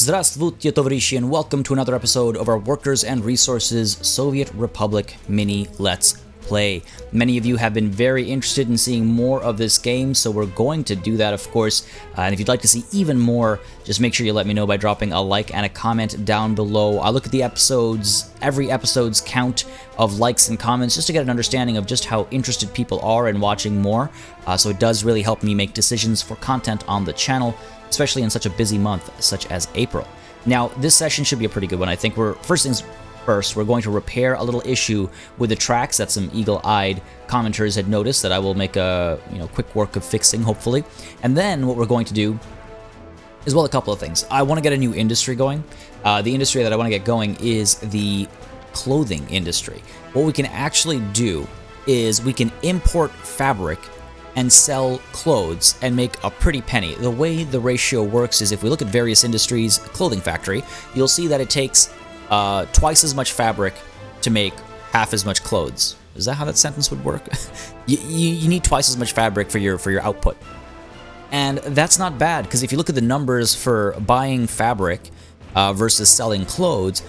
Здравствуйте, товарищи, and welcome to another episode of our Workers and Resources Soviet Republic Mini Let's Play. Many of you have been very interested in seeing more of this game, so we're going to do that, of course. And if you'd like to see even more, just make sure you let me know by dropping a like and a comment down below. I look at the episodes, every episode's count of likes and comments, just to get an understanding of just how interested people are in watching more. So it does really help me make decisions for content on the channel, especially in such a busy month such as April. Now, this session should be a pretty good one. I think first things first, we're going to repair a little issue with the tracks that some eagle-eyed commenters had noticed that I will make a quick work of fixing, hopefully. And then what we're going to do is, well, a couple of things. I want to get a new industry going. The industry that I want to get going is the clothing industry. What we can actually do is we can import fabric and sell clothes and make a pretty penny. The way the ratio works is if we look at various industries, clothing factory, you'll see that it takes twice as much fabric to make half as much clothes. Is that how that sentence would work? you need twice as much fabric for your output. And that's not bad, because if you look at the numbers for buying fabric versus selling clothes,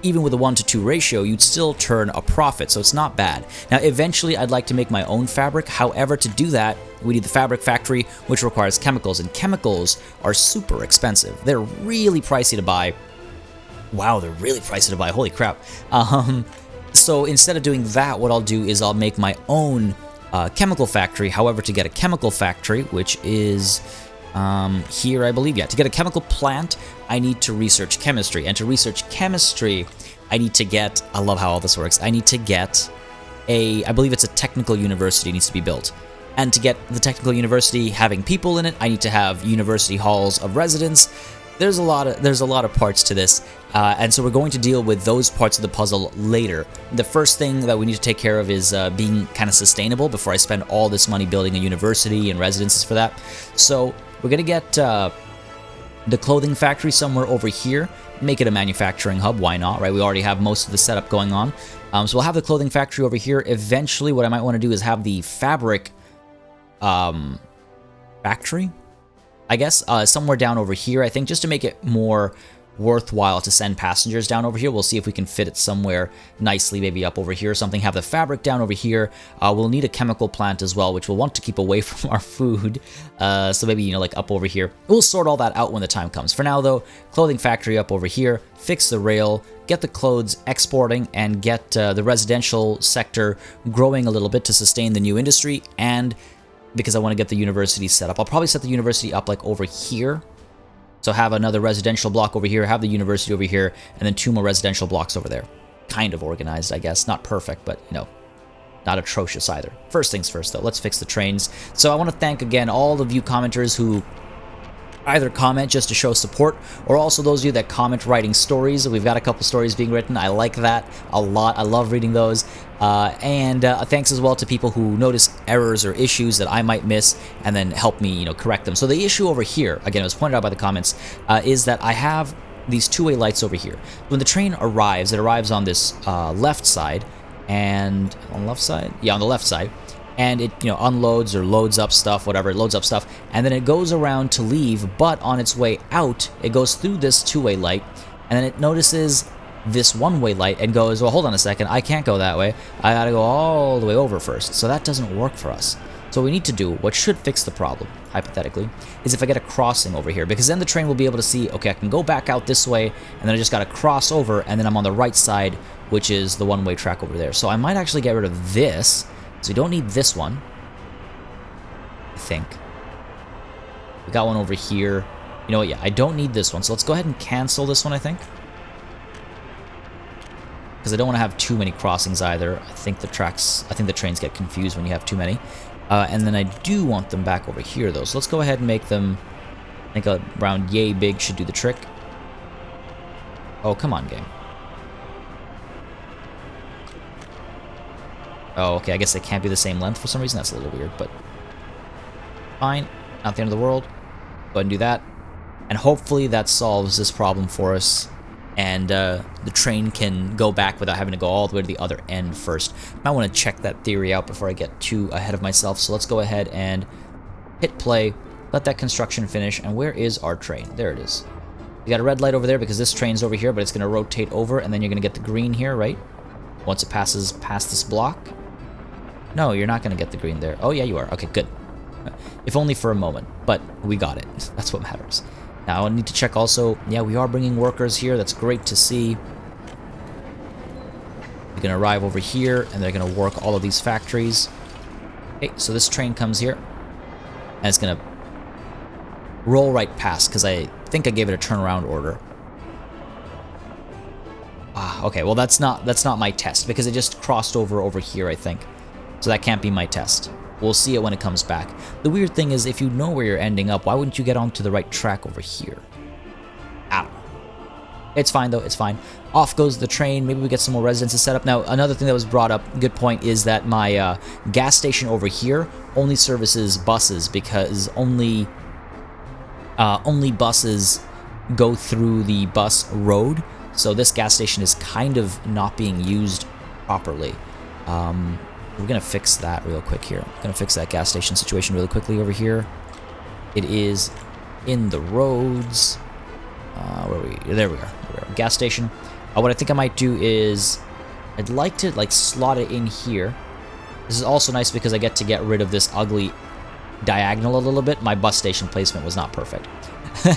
even with a 1-to-2 ratio, you'd still turn a profit, so it's not bad. Now, eventually, I'd like to make my own fabric. However, to do that, we need the fabric factory, which requires chemicals, and chemicals are super expensive. They're really pricey to buy. Wow, they're really pricey to buy. Holy crap. So instead of doing that, what I'll do is I'll make my own chemical factory. However, to get a chemical factory, which is here, I believe, yeah, to get a chemical plant, I need to research chemistry. And to research chemistry, I need to get, I love how all this works, I need to get I believe it's a technical university needs to be built. And to get the technical university having people in it, I need to have university halls of residence. There's a lot of parts to this, and so we're going to deal with those parts of the puzzle later. The first thing that we need to take care of is being kind of sustainable before I spend all this money building a university and residences for that. So we're going to get the clothing factory somewhere over here, make it a manufacturing hub, why not, right? We already have most of the setup going on. So we'll have the clothing factory over here. Eventually, what I might want to do is have the fabric factory, I guess, somewhere down over here, I think, just to make it more worthwhile to send passengers down over here. We'll see if we can fit it somewhere nicely, maybe up over here or something. Have the fabric down over here. We'll need a chemical plant as well, which we'll want to keep away from our food. So maybe, like up over here. We'll sort all that out when the time comes. For now, though, clothing factory up over here, fix the rail, get the clothes exporting, and get the residential sector growing a little bit to sustain the new industry, and because I want to get the university set up. I'll probably set the university up like over here. So have another residential block over here, have the university over here, and then 2 more residential blocks over there. Kind of organized, I guess. Not perfect, but, not atrocious either. First things first, though. Let's fix the trains. So I want to thank, again, all of you commenters who either comment just to show support, or also those of you that comment writing stories. We've got a couple stories being written. I like that a lot. I love reading those. And thanks as well to people who notice errors or issues that I might miss and then help me, correct them. So the issue over here, again, it was pointed out by the comments, is that I have these two-way lights over here. When the train arrives, it arrives on this left side, and on the left side? Yeah, on the left side. And it, unloads or loads up stuff, whatever, it loads up stuff, and then it goes around to leave, but on its way out, it goes through this two-way light, and then it notices this one-way light and goes, well, hold on a second, I can't go that way, I gotta go all the way over first. So that doesn't work for us. So what we need to do, what should fix the problem, hypothetically, is if I get a crossing over here, because then the train will be able to see, okay, I can go back out this way, and then I just gotta cross over, and then I'm on the right side, which is the one-way track over there. So I might actually get rid of this. So we don't need this one, I think. We got one over here. You know what, yeah, I don't need this one. So let's go ahead and cancel this one, I think. Because I don't want to have too many crossings either. I think the trains get confused when you have too many. And then I do want them back over here, though. So let's go ahead and make them, I think around yay big should do the trick. Oh, come on, game. Oh, okay, I guess they can't be the same length for some reason. That's a little weird, but fine. Not the end of the world. Go ahead and do that. And hopefully that solves this problem for us. And the train can go back without having to go all the way to the other end first. Might want to check that theory out before I get too ahead of myself. So let's go ahead and hit play. Let that construction finish. And where is our train? There it is. You got a red light over there because this train's over here, but it's going to rotate over, and then you're going to get the green here, right? Once it passes past this block. No, you're not going to get the green there. Oh, yeah, you are. Okay, good. If only for a moment, but we got it. That's what matters. Now, I need to check also. Yeah, we are bringing workers here. That's great to see. They're going to arrive over here, and they're going to work all of these factories. Okay, so this train comes here, and it's going to roll right past, because I think I gave it a turnaround order. Ah, okay, well that's not my test, because it just crossed over here, I think. So that can't be my test. We'll see it when it comes back. The weird thing is, if you know where you're ending up, why wouldn't you get onto the right track over here? I don't know. It's fine, though. It's fine. Off goes the train. Maybe we get some more residences set up. Now, another thing that was brought up, good point, is that my gas station over here only services buses, because only buses go through the bus road. So this gas station is kind of not being used properly. We're going to fix that real quick here. I'm going to fix that gas station situation really quickly over here. It is in the roads. Where are we? There we are. Gas station. What I think I might do is I'd like to like slot it in here. This is also nice because I get to get rid of this ugly diagonal a little bit. My bus station placement was not perfect.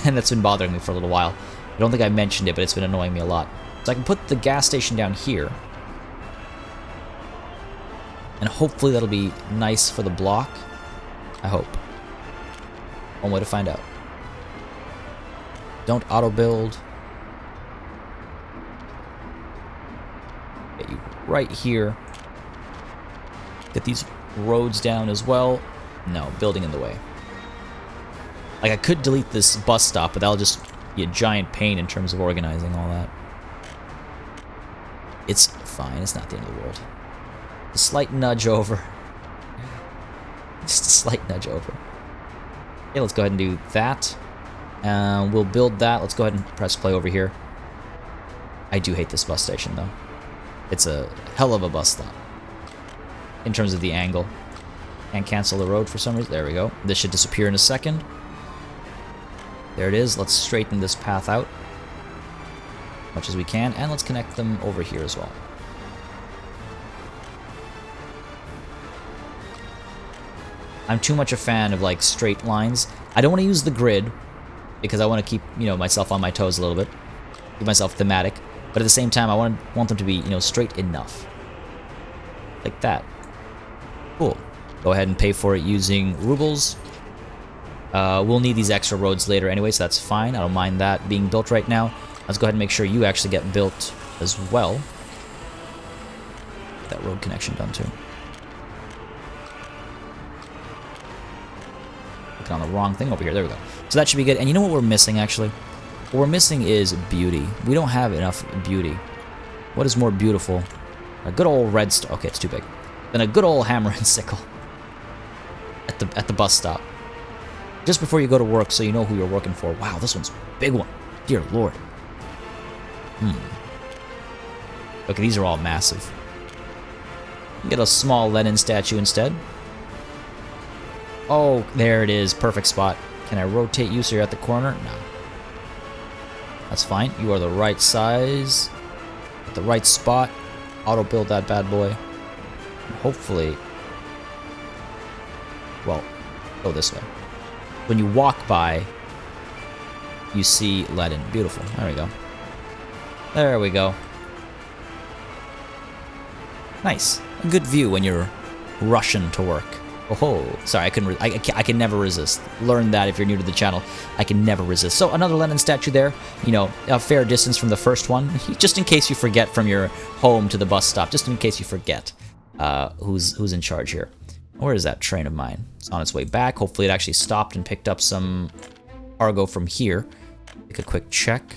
And that's been bothering me for a little while. I don't think I mentioned it, but it's been annoying me a lot. So I can put the gas station down here. And hopefully that'll be nice for the block. I hope. One way to find out. Don't auto-build. Get you right here. Get these roads down as well. No, building in the way. Like, I could delete this bus stop, but that'll just be a giant pain in terms of organizing all that. It's fine. It's not the end of the world. A slight nudge over. Just a slight nudge over. Okay, let's go ahead and do that. We'll build that. Let's go ahead and press play over here. I do hate this bus station, though. It's a hell of a bus stop. In terms of the angle. Can't cancel the road for some reason. There we go. This should disappear in a second. There it is. Let's straighten this path out as much as we can. And let's connect them over here as well. I'm too much a fan of like straight lines. I don't want to use the grid because I want to keep, you know, myself on my toes a little bit. Keep myself thematic. But at the same time, I want them to be, you know, straight enough. Like that. Cool. Go ahead and pay for it using rubles. We'll need these extra roads later anyway, so that's fine. I don't mind that being built right now. Let's go ahead and make sure you actually get built as well. Get that road connection done too. Looking on the wrong thing over here. There we go. So that should be good. And you know what we're missing, actually? What we're missing is beauty. We don't have enough beauty. What is more beautiful? A good old redstone. Okay, it's too big. Then a good old hammer and sickle. At the bus stop. Just before you go to work so you know who you're working for. Wow, this one's a big one. Dear Lord. Okay, these are all massive. Get a small Lenin statue instead. Oh, there it is. Perfect spot. Can I rotate you so you're at the corner? No. That's fine. You are the right size. At the right spot. Auto-build that bad boy. And hopefully... Well, go this way. When you walk by, you see Lenin. Beautiful. There we go. There we go. Nice. A good view when you're rushing to work. Oh, sorry, I can never resist. Learn that if you're new to the channel. I can never resist. So another Lenin statue there. You know, a fair distance from the first one, just in case you forget from your home to the bus stop. Just in case you forget who's in charge here. Where is that train of mine? It's on its way back. Hopefully it actually stopped and picked up some cargo from here. Take a quick check.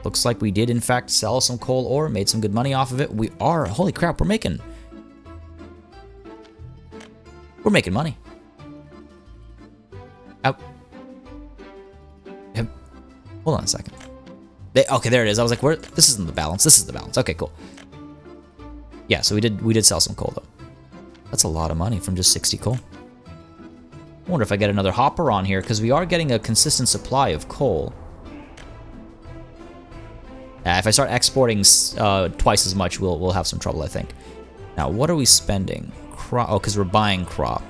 Looks like we did, in fact, sell some coal ore. Made some good money off of it. We are... Holy crap, we're making money. Hold on a second. Okay, there it is. I was like, where? This isn't the balance. This is the balance. Okay, cool. Yeah, so we did sell some coal though. That's a lot of money from just 60 coal. I wonder if I get another hopper on here, because we are getting a consistent supply of coal. If I start exporting twice as much, we'll have some trouble, I think. Now, what are we spending? Crop. Oh, because we're buying crop.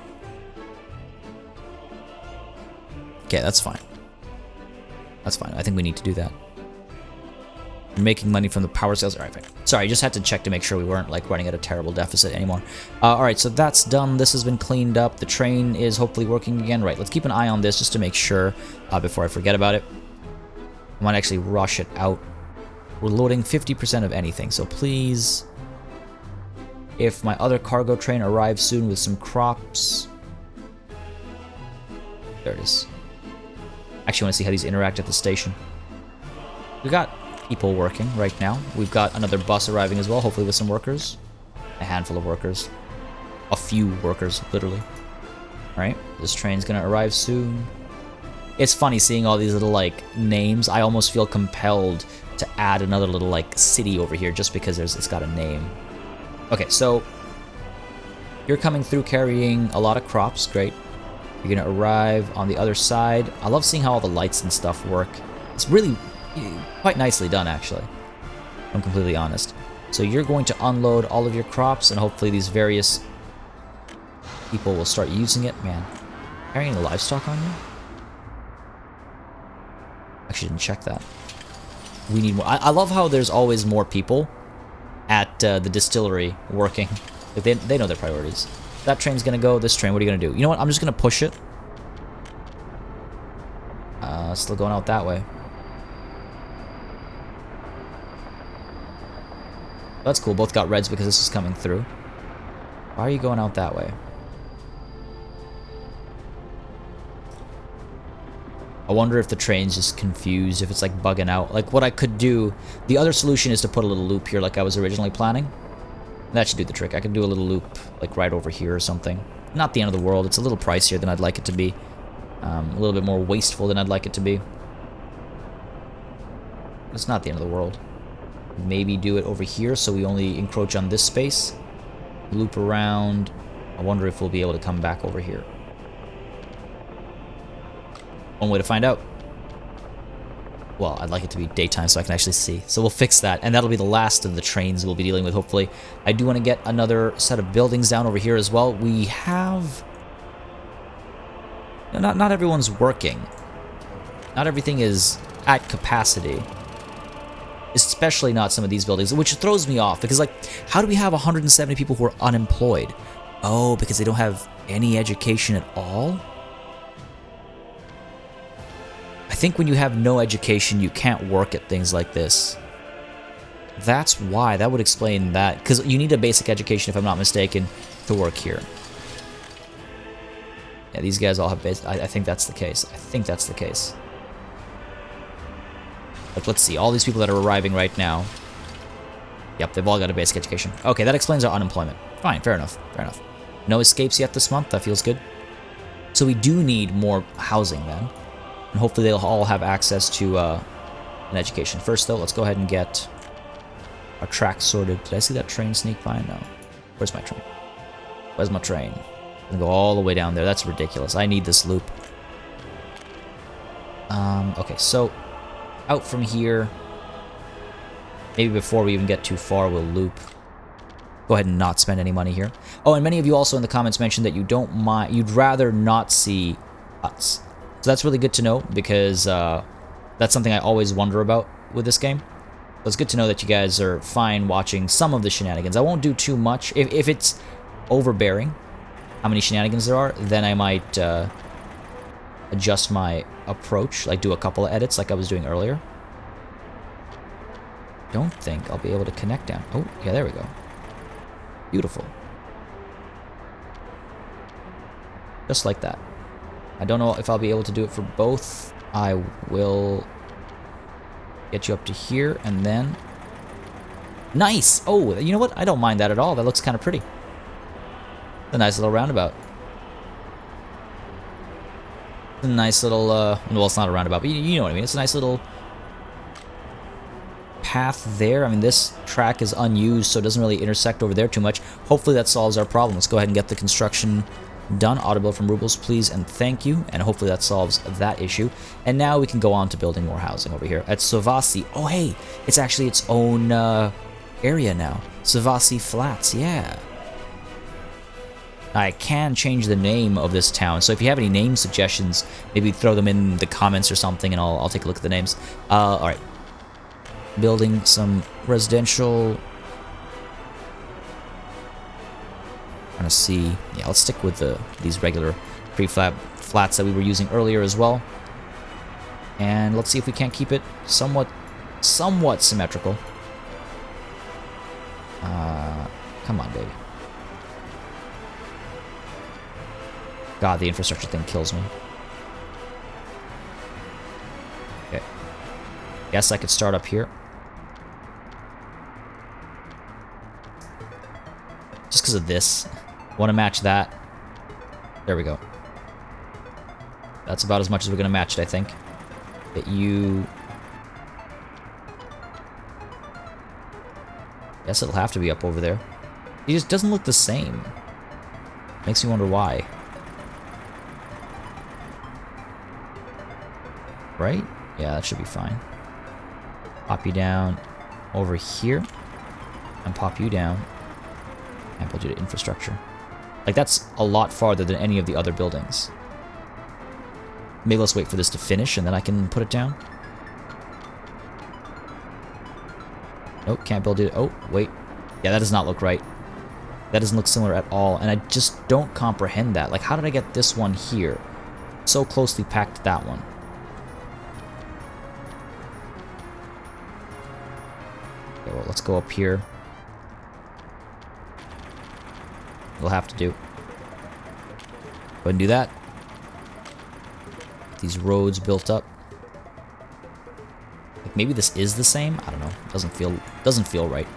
Okay, that's fine. That's fine. I think we need to do that. We're making money from the power sales. All right, fine. Sorry, I just had to check to make sure we weren't like running at a terrible deficit anymore. All right, so that's done. This has been cleaned up. The train is hopefully working again. Right, let's keep an eye on this just to make sure before I forget about it. I might actually rush it out. We're loading 50% of anything, so please, if my other cargo train arrives soon with some crops. There it is. Actually, want to see how these interact at the station. We got people working right now. We've got another bus arriving as well, hopefully with some workers. A handful of workers. A few workers, literally. Alright, this train's gonna arrive soon. It's funny seeing all these little, like, names. I almost feel compelled to add another little, like, city over here just because it's got a name. Okay, so you're coming through carrying a lot of crops. Great. You're gonna arrive on the other side. I love seeing how all the lights and stuff work. It's really quite nicely done, actually. If I'm completely honest. So you're going to unload all of your crops, and hopefully these various people will start using it. Man, carrying the livestock on you? Actually, didn't check that. We need more. I love how there's always more people at the distillery working. Like they know their priorities. That train's gonna go. This train, what are you gonna do? You know what? I'm just gonna push it. Still going out that way. That's cool. Both got reds because this is coming through. Why are you going out that way? I wonder if the train's just confused, if it's like bugging out. Like what I could do, the other solution is to put a little loop here like I was originally planning. That should do the trick. I could do a little loop like right over here or something. Not the end of the world. It's a little pricier than I'd like it to be. A little bit more wasteful than I'd like it to be. It's not the end of the world. Maybe do it over here so we only encroach on this space. Loop around. I wonder if we'll be able to come back over here. One way to find out. Well, I'd like it to be daytime so I can actually see. So we'll fix that, and that'll be the last of the trains we'll be dealing with, hopefully. I do want to get another set of buildings down over here as well. We have... Not everyone's working. Not everything is at capacity. Especially not some of these buildings, which throws me off, because, like, how do we have 170 people who are unemployed? Oh, because they don't have any education at all? I think when you have no education, you can't work at things like this. That's why. That would explain that. Because you need a basic education, if I'm not mistaken, to work here. Yeah, these guys all have basic... I think that's the case. I think that's the case. Like, let's see. All these people that are arriving right now. Yep, they've all got a basic education. Okay, that explains our unemployment. Fine, fair enough. Fair enough. No escapes yet this month. That feels good. So we do need more housing, then. And hopefully they'll all have access to an education. First, though, let's go ahead and get our tracks sorted. Did I see that train sneak by? No. Where's my train? Where's my train? I'm gonna go all the way down there. That's ridiculous. I need this loop. Okay, so out from here. Maybe before we even get too far, we'll loop. Go ahead and not spend any money here. Oh, and many of you also in the comments mentioned that you don't mind. You'd rather not see huts. So that's really good to know, because that's something I always wonder about with this game. So it's good to know that you guys are fine watching some of the shenanigans. I won't do too much. If it's overbearing, how many shenanigans there are, then I might adjust my approach, like do a couple of edits like I was doing earlier. Don't think I'll be able to connect down. Oh, yeah, there we go. Beautiful. Just like that. I don't know if I'll be able to do it for both. I will get you up to here, and then... Nice! Oh, you know what? I don't mind that at all. That looks kind of pretty. A nice little roundabout. A nice little, well, it's not a roundabout, but you know what I mean. It's a nice little path there. I mean, this track is unused, so it doesn't really intersect over there too much. Hopefully that solves our problem. Let's go ahead and get the construction Done. Auto build from rubles, please and thank you. And hopefully that solves that issue. And now we can go on to building more housing over here at Savasi. Oh, hey, it's actually its own area now. Savasi Flats, yeah. I can change the name of this town, so if you have any name suggestions, maybe throw them in the comments or something, and I'll take a look at the names. All right. Building some residential. Trying to see. Yeah, let's stick with these regular prefab flats that we were using earlier as well. And let's see if we can't keep it somewhat symmetrical. Come on, baby. God, the infrastructure thing kills me. Okay. Guess I could start up here. Just because of this. Want to match that. There we go. That's about as much as we're going to match it, I think. Get you... Guess it'll have to be up over there. It just doesn't look the same. Makes me wonder why. Right? Yeah, that should be fine. Pop you down over here. And pop you down. And build you to infrastructure. Like, that's a lot farther than any of the other buildings. Maybe let's wait for this to finish and then I can put it down. Nope, can't build it. Oh, wait. Yeah, that does not look right. That doesn't look similar at all. And I just don't comprehend that. Like, how did I get this one here so closely packed to that one? Okay, well, let's go up here. We'll have to do. Go ahead and do that. Get these roads built up. Like maybe this is the same. I don't know. Doesn't feel right.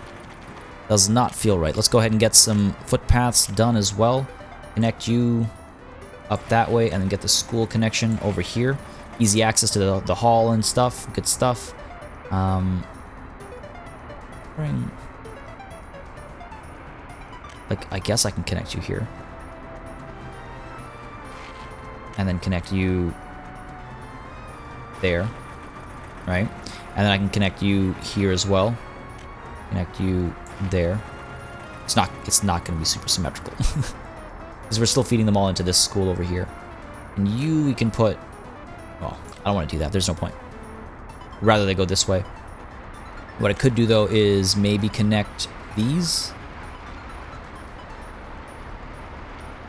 Does not feel right. Let's go ahead and get some footpaths done as well. Connect you up that way, and then get the school connection over here. Easy access to the hall and stuff. Good stuff. Bring. Like, I guess I can connect you here. And then connect you there. Right? And then I can connect you here as well. Connect you there. It's not going to be super symmetrical. Because we're still feeding them all into this school over here. And you, we can put... Well, I don't want to do that. There's no point. Rather they go this way. What I could do, though, is maybe connect these...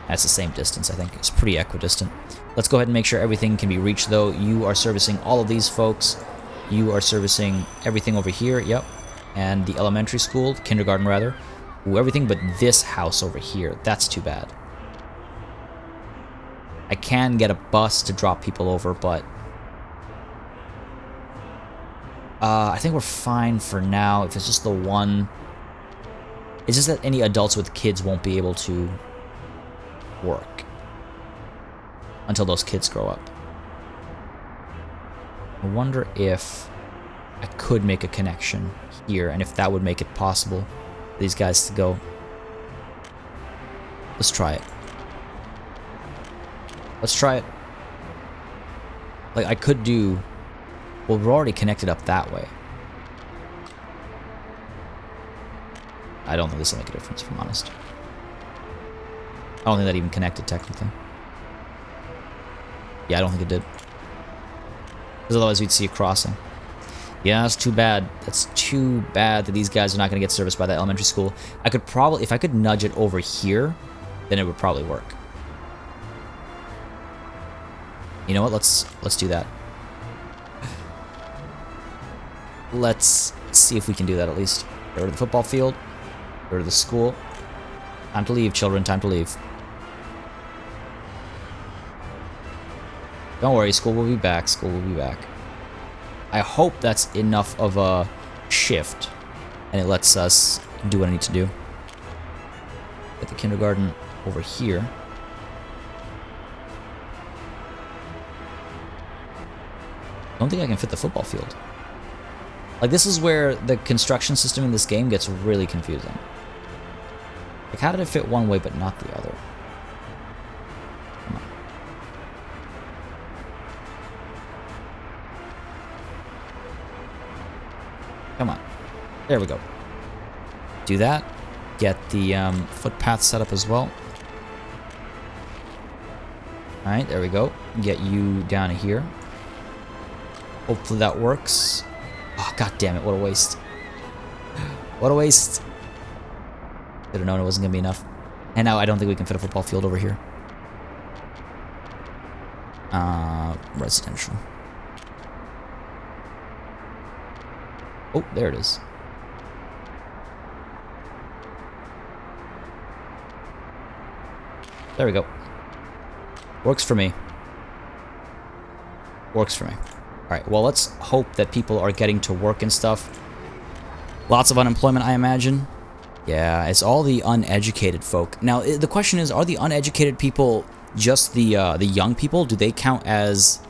That's the same distance, I think. It's pretty equidistant. Let's go ahead and make sure everything can be reached, though. You are servicing all of these folks. You are servicing everything over here, yep. And the elementary school, kindergarten rather. Ooh, everything but this house over here. That's too bad. I can get a bus to drop people over, but... I think we're fine for now. If it's just the one... It's just that any adults with kids won't be able to... work until those kids grow up. I wonder if I could make a connection here, and if that would make it possible for these guys to go. Let's try it. Let's try it. Like, I could do... Well, we're already connected up that way. I don't think this will make a difference, if I'm honest. I don't think that even connected, technically. Yeah, I don't think it did. Because otherwise we'd see a crossing. Yeah, that's too bad. That's too bad that these guys are not going to get serviced by that elementary school. I could probably... If I could nudge it over here, then it would probably work. You know what? Let's do that. Let's see if we can do that at least. Get rid of the football field. Get rid of the school. Time to leave, children. Time to leave. Don't worry, school will be back. School will be back. I hope that's enough of a shift, and it lets us do what I need to do. Get the kindergarten over here. I don't think I can fit the football field. Like, this is where the construction system in this game gets really confusing. Like, how did it fit one way but not the other? Come on. There we go. Do that. Get the footpath set up as well. Alright, there we go. Get you down here. Hopefully that works. Oh, god damn it, what a waste. What a waste. Should have known it wasn't going to be enough. And now I don't think we can fit a football field over here. Residential. Oh, there it is. There we go. Works for me. Works for me. Alright, well, let's hope that people are getting to work and stuff. Lots of unemployment, I imagine. Yeah, it's all the uneducated folk. Now, the question is, are the uneducated people just the young people? Do they count as...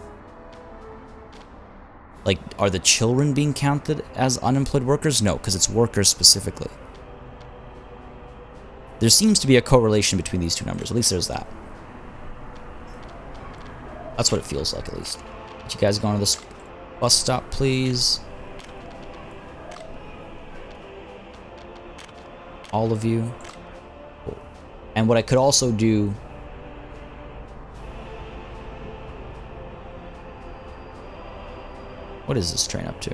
Like, are the children being counted as unemployed workers? No, because it's workers specifically. There seems to be a correlation between these two numbers. At least there's that. That's what it feels like, at least. But you guys going to this bus stop, please? All of you. Cool. And what I could also do... What is this train up to?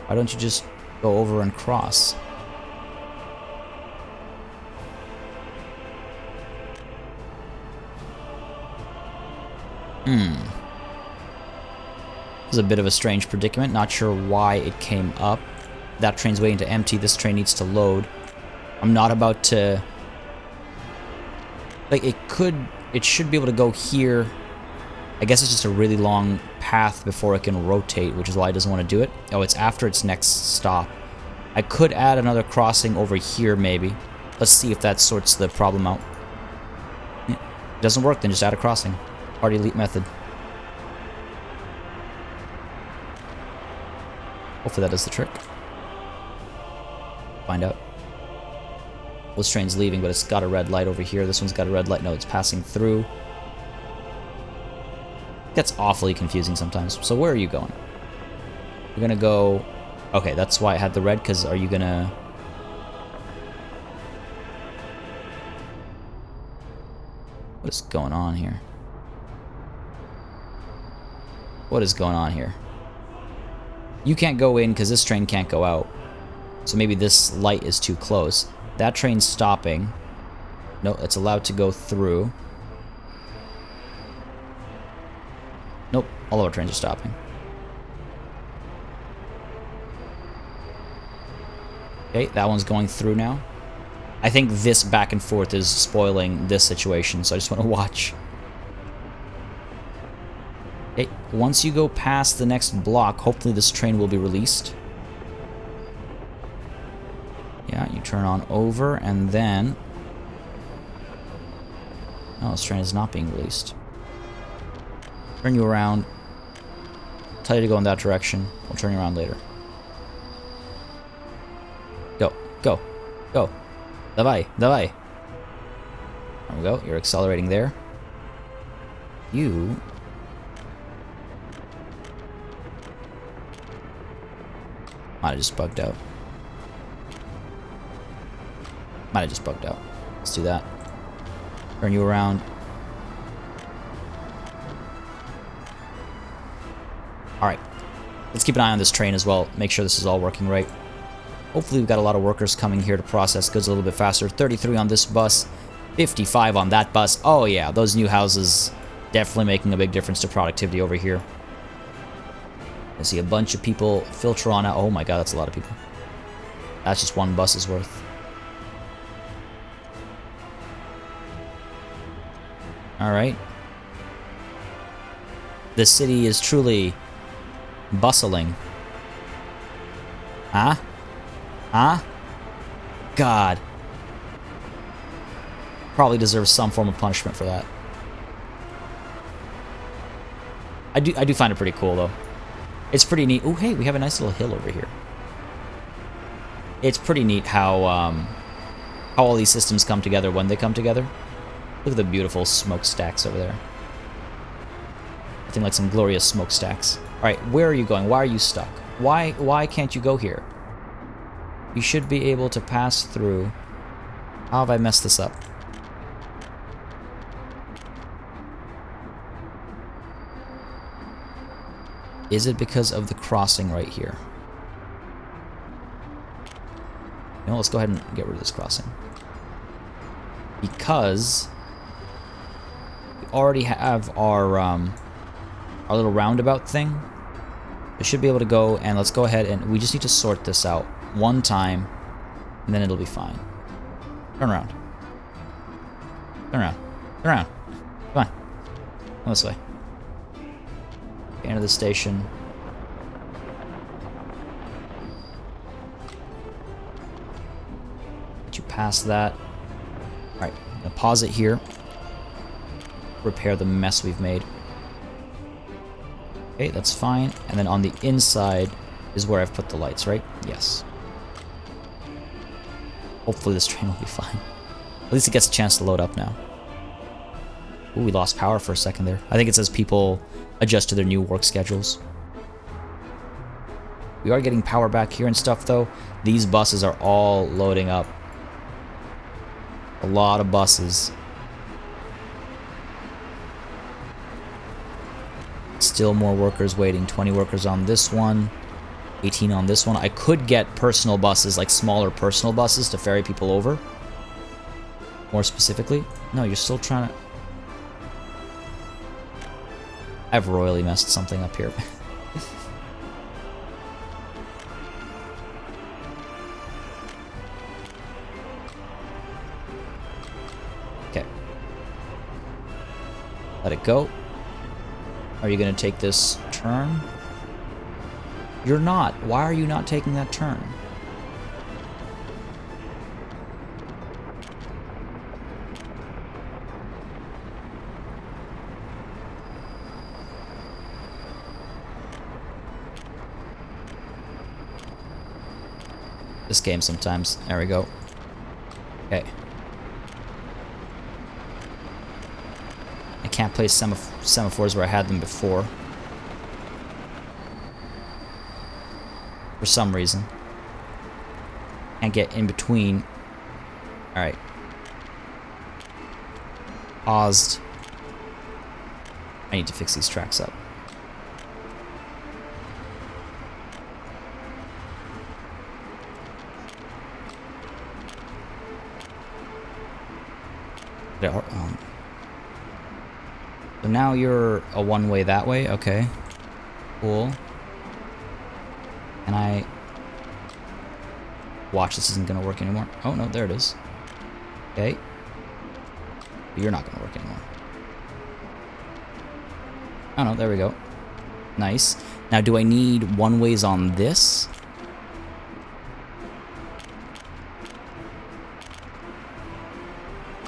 Why don't you just go over and cross? This is a bit of a strange predicament. Not sure why it came up. That train's waiting to empty. This train needs to load. I'm not about to... Like, it should be able to go here. I guess it's just a really long path before it can rotate, which is why it doesn't want to do it. Oh, it's after its next stop. I could add another crossing over here, maybe. Let's see if that sorts the problem out. It doesn't work, then just add a crossing. PartyElite method. Hopefully that does the trick. Find out. Well, this train's leaving, but it's got a red light over here. This one's got a red light. No, it's passing through. Gets awfully confusing sometimes. So where are you going? You're gonna go... Okay, that's why I had the red, because are you gonna... What is going on here? What is going on here? You can't go in because this train can't go out. So maybe this light is too close. That train's stopping. No, it's allowed to go through. Nope, all of our trains are stopping. Okay, that one's going through now. I think this back and forth is spoiling this situation, so I just want to watch. Okay, once you go past the next block, hopefully this train will be released. Yeah, you turn on over, and then... No, this train is not being released. Turn you around. Tell you to go in that direction. I'll turn you around later. Go, go, go. Давай, давай. There we go, you're accelerating there. You... Might have just bugged out. Might have just bugged out. Let's do that. Turn you around. Alright. Let's keep an eye on this train as well. Make sure this is all working right. Hopefully we've got a lot of workers coming here to process goods a little bit faster. 33 on this bus. 55 on that bus. Oh yeah, those new houses definitely making a big difference to productivity over here. I see a bunch of people filter on out. Oh my god, that's a lot of people. That's just one bus's worth. Alright. This city is truly bustling. Huh? Huh? God. Probably deserves some form of punishment for that. I do find it pretty cool though. It's pretty neat. Oh, hey, we have a nice little hill over here. It's pretty neat how all these systems come together when they come together. Look at the beautiful smokestacks over there. nothing like some glorious smokestacks. Alright, where are you going? Why are you stuck? Why can't you go here? You should be able to pass through. How have I messed this up? Is it because of the crossing right here? You know, let's go ahead and get rid of this crossing. Because we already have our little roundabout thing. We should be able to go, and let's go ahead and we just need to sort this out one time, and then it'll be fine. Turn around. Turn around. Turn around. Come on. Come this way. Okay, enter the station. Let you pass that. Alright, I'm gonna pause it here. Repair the mess we've made. Okay, that's fine. And then on the inside is where I've put the lights, right? Yes. Hopefully this train will be fine. At least it gets a chance to load up now. Ooh, we lost power for a second there. I think it's as people adjust to their new work schedules. We are getting power back here and stuff, though. These buses are all loading up. A lot of buses. Still more workers waiting. 20 workers on this one. 18 on this one. I could get personal buses, like smaller personal buses to ferry people over. More specifically. No, you're still trying to... I've royally messed something up here. Okay. Let it go. Are you going to take this turn? You're not. Why are you not taking that turn? This game sometimes. There we go. Okay. I can't place semaphores where I had them before. For some reason. Can't get in between. Alright. Paused. I need to fix these tracks up. So now you're a one-way that way? Okay. Cool. And I... Watch, this isn't going to work anymore. Oh, no, there it is. Okay. You're not going to work anymore. Oh, no, there we go. Nice. Now, do I need one-ways on this?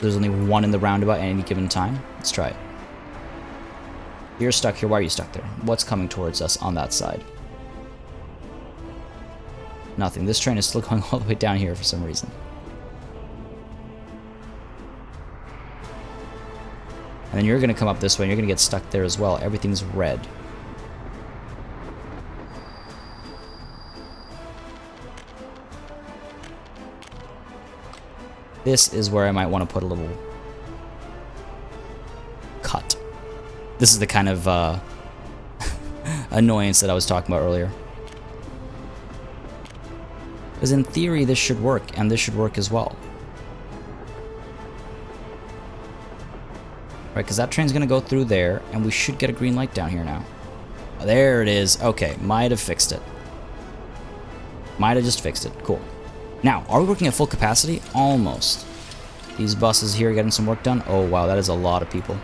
There's only one in the roundabout at any given time. Let's try it. You're stuck here. Why are you stuck there? What's coming towards us on that side? Nothing. This train is still going all the way down here for some reason. And then you're going to come up this way and you're going to get stuck there as well. Everything's red. This is where I might want to put a little cut. This is the kind of annoyance that I was talking about earlier. Because in theory, this should work, and this should work as well. Right, because that train's going to go through there, and we should get a green light down here now. There it is. Okay, might have fixed it. Might have just fixed it. Cool. Now, are we working at full capacity? Almost. These buses here getting some work done. Oh, wow, that is a lot of people.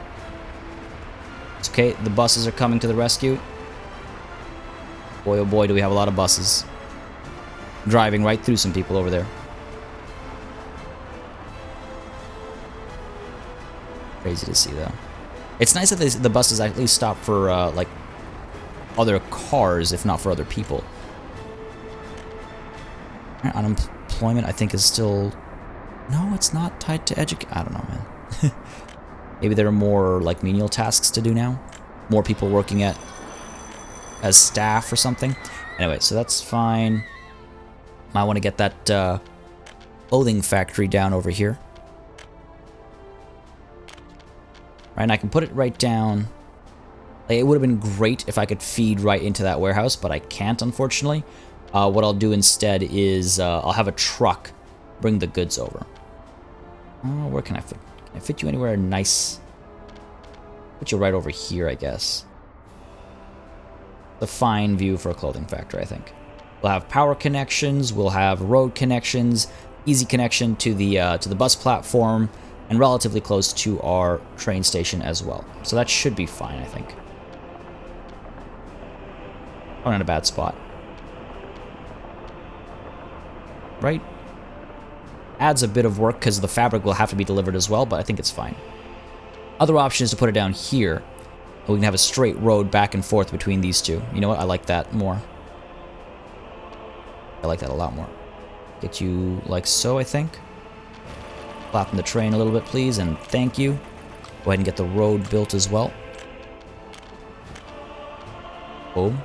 It's okay, the buses are coming to the rescue. Boy, oh boy, do we have a lot of buses. Driving right through some people over there. Crazy to see, though. It's nice that the buses at least stop for, like, other cars, if not for other people. Unemployment, I think, is still... No, it's not tied to education. I don't know, man. Maybe there are more, like, menial tasks to do now? more people working as staff or something. Anyway, so that's fine. Might want to get that clothing factory down over here. Right, and I can put it right down. Like, it would have been great if I could feed right into that warehouse, but I can't, unfortunately. What I'll do instead is I'll have a truck bring the goods over. Where can I fit? Can I fit you anywhere nice? Put you right over here, I guess. The fine view for a clothing factory, I think. We'll have power connections. We'll have road connections. Easy connection to the bus platform, and relatively close to our train station as well. So that should be fine, I think. Oh, not a bad spot. Right? Adds a bit of work because the fabric will have to be delivered as well, but I think it's fine. Other option is to put it down here. We can have a straight road back and forth between these two. You know what? I like that more. I like that a lot more. Get you like so, I think. Flatten the train a little bit, please, and thank you. Go ahead and get the road built as well. Boom.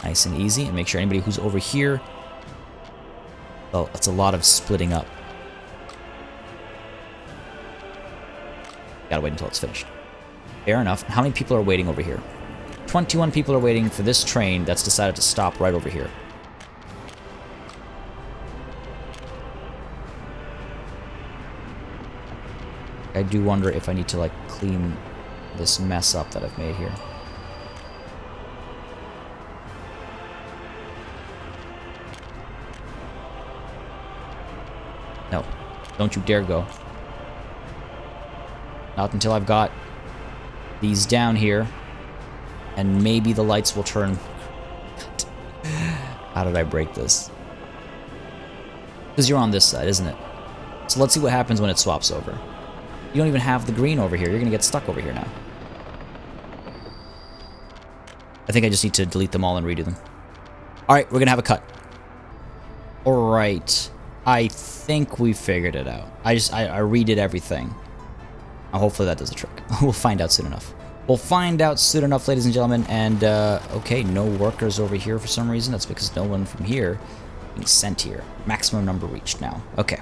Nice and easy. And make sure anybody who's over here... Oh, that's a lot of splitting up. Gotta wait until it's finished. Fair enough. How many people are waiting over here? 21 people are waiting for this train that's decided to stop right over here. I do wonder if I need to, like, clean this mess up that I've made here. No. Don't you dare go. Not until I've got these down here. And maybe the lights will turn. How did I break this? Because you're on this side, isn't it? So let's see what happens when it swaps over. You don't even have the green over here. You're going to get stuck over here now. I think I just need to delete them all and redo them. Alright, we're going to have a cut. Alright. I think we figured it out. I redid everything. Hopefully that does the trick. We'll find out soon enough. We'll find out soon enough, ladies and gentlemen. And, okay, no workers over here for some reason. That's because no one from here being sent here. Maximum number reached now. Okay.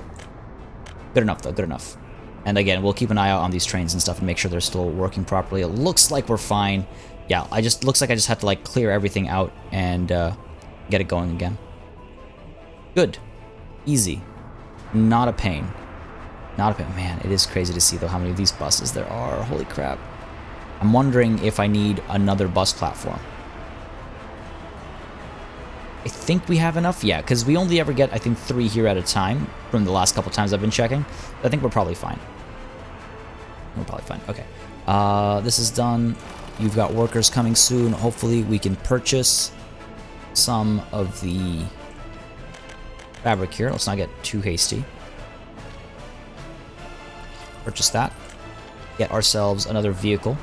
Good enough, though. Good enough. And again, we'll keep an eye out on these trains and stuff and make sure they're still working properly. It looks like we're fine. Yeah, looks like I just have to, like, clear everything out and get it going again. Good. Easy. Not a pain. Not a pain. Man, it is crazy to see, though, how many of these buses there are. Holy crap. I'm wondering if I need another bus platform. I think we have enough. Yeah, because we only ever get, I think, 3 here at a time from the last couple times I've been checking. I think we're probably fine. We're probably fine. Okay. This is done. You've got workers coming soon. Hopefully we can purchase some of the fabric here. Let's not get too hasty. Purchase that. Get ourselves another vehicle.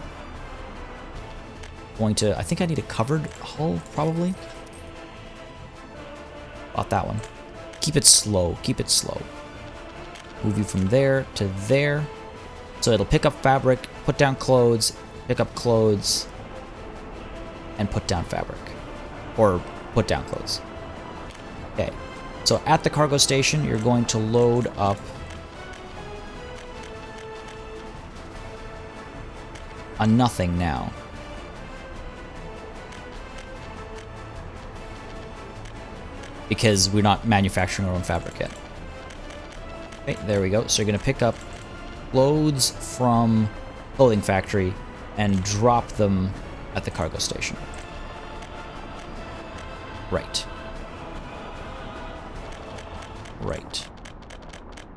I think I need a covered hull, probably. Bought that one. Keep it slow. Keep it slow. Move you from there to there. So it'll pick up fabric, put down clothes, pick up clothes, and put down fabric. Or put down clothes. Okay. So at the cargo station, you're going to load up a nothing now. Because we're not manufacturing our own fabric yet. Okay, there we go. So you're going to pick up clothes from clothing factory and drop them at the cargo station. Right. Right.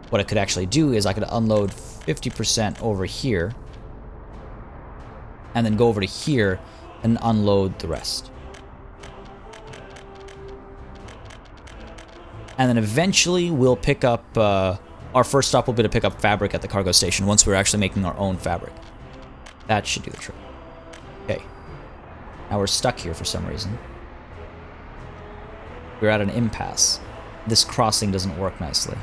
What I could actually do is I could unload 50% over here and then go over to here and unload the rest. And then eventually we'll pick up, our first stop will be to pick up fabric at the cargo station once we're actually making our own fabric. That should do the trick. Okay. Now we're stuck here for some reason. We're at an impasse. This crossing doesn't work nicely.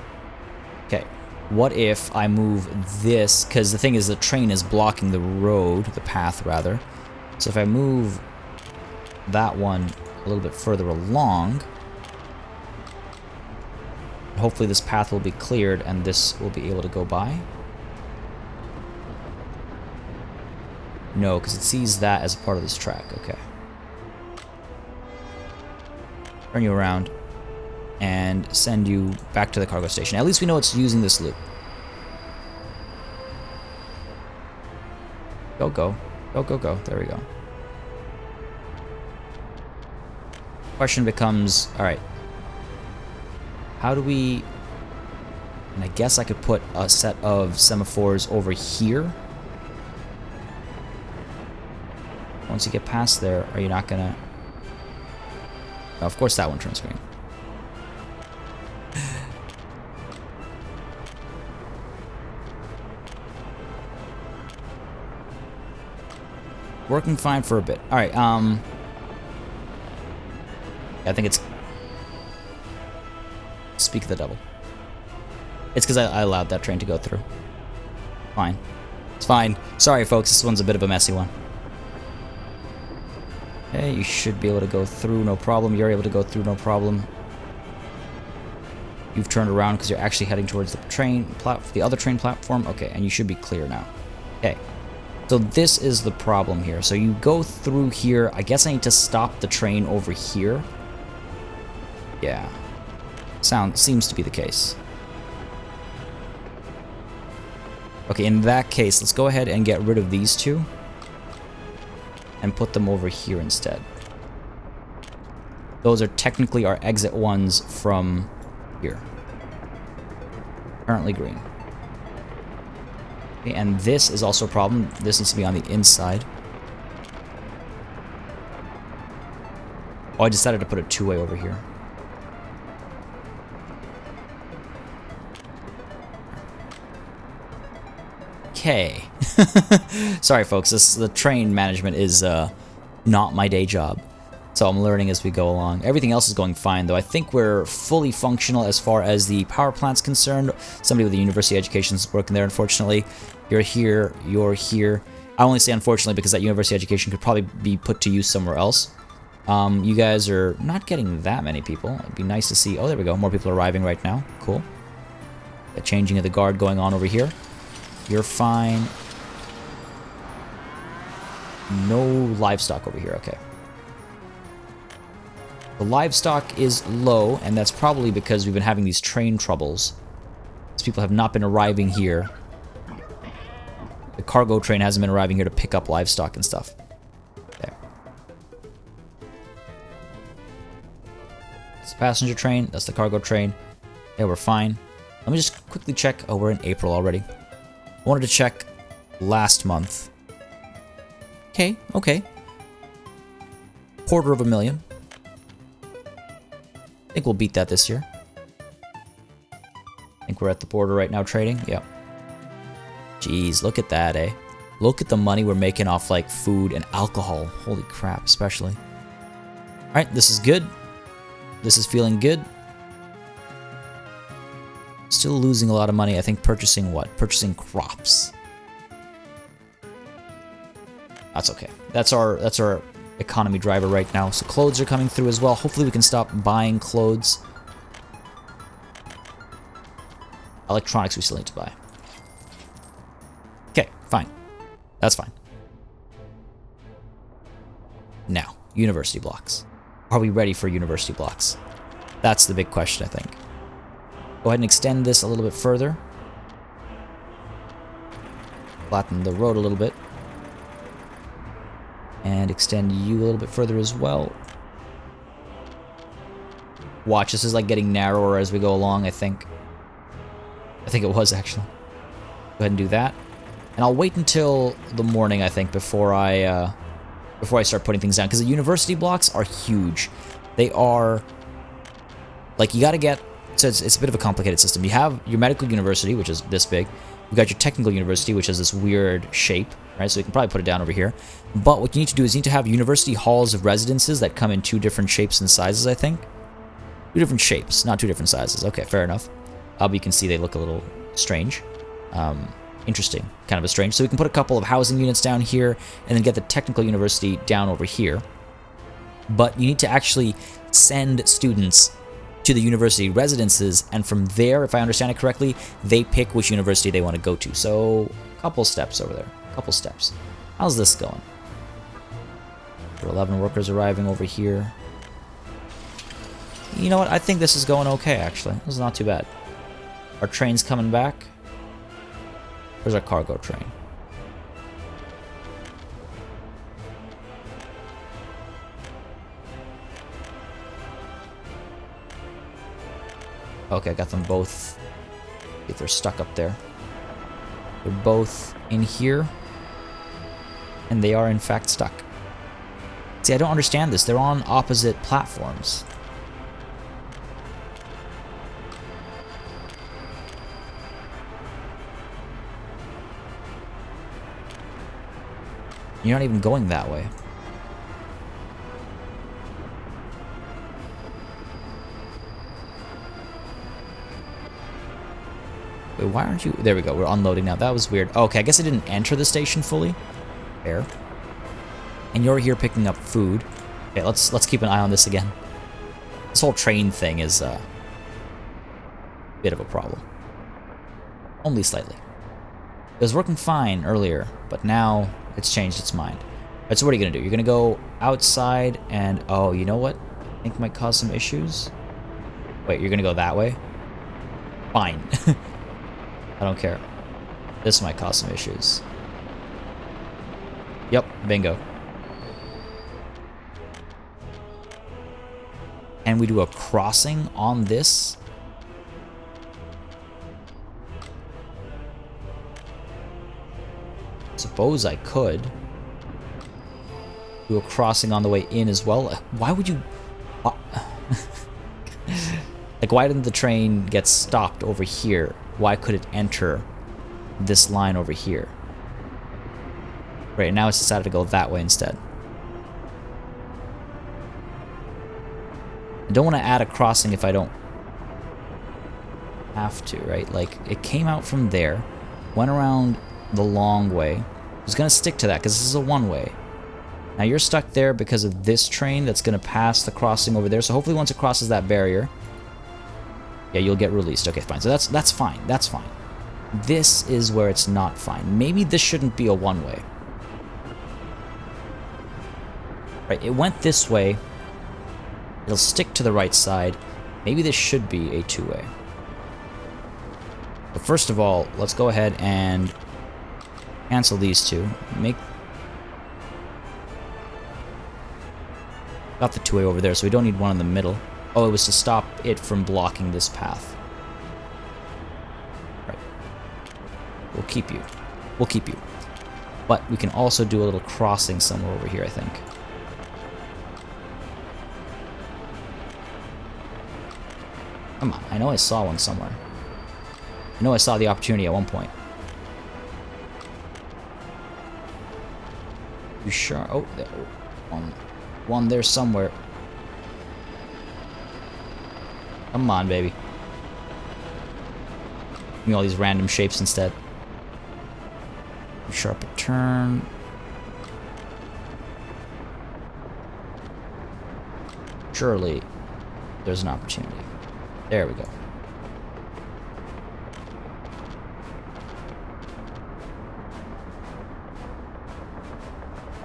Okay. What if I move this, because the thing is the train is blocking the road, the path rather. So if I move that one a little bit further along, hopefully this path will be cleared and this will be able to go by. No, because it sees that as a part of this track. Okay. Turn you around and send you back to the cargo station. At least we know it's using this loop. Go, go. Go, go, go. There we go. Question becomes, alright. How do we... And I guess I could put a set of semaphores over here. Once you get past there, are you not gonna... Oh, of course that one turns green. Working fine for a bit. Alright, I think it's... Speak of the devil. It's because I allowed that train to go through. Fine. It's fine. Sorry, folks. This one's a bit of a messy one. Okay, you should be able to go through, no problem. You're able to go through, no problem. You've turned around because you're actually heading towards the train the other train platform. Okay, and you should be clear now. Okay. So this is the problem here. So you go through here. I guess I need to stop the train over here. Yeah. Seems to be the case. Okay, in that case, let's go ahead and get rid of these two and put them over here instead. Those are technically our exit ones from here. Currently green. Okay, and this is also a problem. This needs to be on the inside. Oh, I decided to put a two-way over here. Okay. Sorry, folks. The train management is not my day job. So I'm learning as we go along. Everything else is going fine, though. I think we're fully functional as far as the power plant's concerned. Somebody with a university education is working there, unfortunately. You're here. You're here. I only say unfortunately because that university education could probably be put to use somewhere else. You guys are not getting that many people. It'd be nice to see... Oh, there we go. More people are arriving right now. Cool. The changing of the guard going on over here. You're fine. No livestock over here. Okay. The livestock is low, and that's probably because we've been having these train troubles. These people have not been arriving here. The cargo train hasn't been arriving here to pick up livestock and stuff. There. It's the passenger train. That's the cargo train. Yeah, we're fine. Let me just quickly check. Oh, we're in April already. I wanted to check last month. Okay, okay. 250,000. I think we'll beat that this year. I think we're at the border right now trading. Yep. Jeez, look at that, eh? Look at the money we're making off, like, food and alcohol. Holy crap, especially. Alright, this is good. This is feeling good. Still losing a lot of money, I think, purchasing what? Purchasing crops. That's okay. That's our economy driver right now. So clothes are coming through as well. Hopefully we can stop buying clothes. Electronics we still need to buy. Okay, fine. That's fine. Now, university blocks. Are we ready for university blocks? That's the big question, I think. Go ahead and extend this a little bit further. Flatten the road a little bit. And extend you a little bit further as well. Watch, this is like getting narrower as we go along, I think. I think it was, actually. Go ahead and do that. And I'll wait until the morning, I think, before I start putting things down. Because the university blocks are huge. They are... Like, you gotta get... So it's a bit of a complicated system. You have your medical university, which is this big. You've got your technical university, which is this weird shape, right? So you can probably put it down over here. But what you need to do is you need to have university halls of residences that come in 2 different shapes and sizes, I think. 2 different shapes, not 2 different sizes. Okay, fair enough. But you can see they look a little strange. interesting, kind of a strange. So we can put a couple of housing units down here and then get the technical university down over here. But you need to actually send students to the university residences, and from there, if I understand it correctly, they pick which university they want to go to. So a couple steps over there, a couple steps. How's this going? There are 11 workers arriving over here. You know what? I think this is going okay, actually. This is not too bad. Our train's coming back. Where's our cargo train? Okay, I got them both. If they're stuck up there. They're both in here. And they are, in fact, stuck. See, I don't understand this. They're on opposite platforms. You're not even going that way. Wait, why aren't you... There we go, we're unloading now. That was weird. Okay, I guess I didn't enter the station fully. There. And you're here picking up food. Okay, let's keep an eye on this again. This whole train thing is a bit of a problem. Only slightly. It was working fine earlier, but now it's changed its mind. Alright, so what are you going to do? You're going to go outside and... Oh, you know what? I think might cause some issues. Wait, you're going to go that way? Fine. I don't care. This might cause some issues. Yep, bingo. And we do a crossing on this. Suppose I could do a crossing on the way in as well. Why would you... Like, why didn't the train get stopped over here? Why could it enter this line over here? Right, now it's decided to go that way instead. I don't want to add a crossing if I don't have to, right? Like, it came out from there, went around the long way. I was going to stick to that because this is a one-way. Now you're stuck there because of this train that's going to pass the crossing over there. So hopefully once it crosses that barrier, yeah, you'll get released. Okay, fine. So that's fine. That's fine. This is where it's not fine. Maybe this shouldn't be a one-way. Right, it went this way. It'll stick to the right side. Maybe this should be a two-way. But first of all, let's go ahead and cancel these two. Got the two-way over there, so we don't need one in the middle. Oh, it was to stop it from blocking this path. Right. We'll keep you. We'll keep you. But we can also do a little crossing somewhere over here, I think. Come on, I know I saw one somewhere. I know I saw the opportunity at one point. You sure? Oh, there. One there somewhere. Come on, baby. Give me all these random shapes instead. Sharp a turn. Surely there's an opportunity. There we go.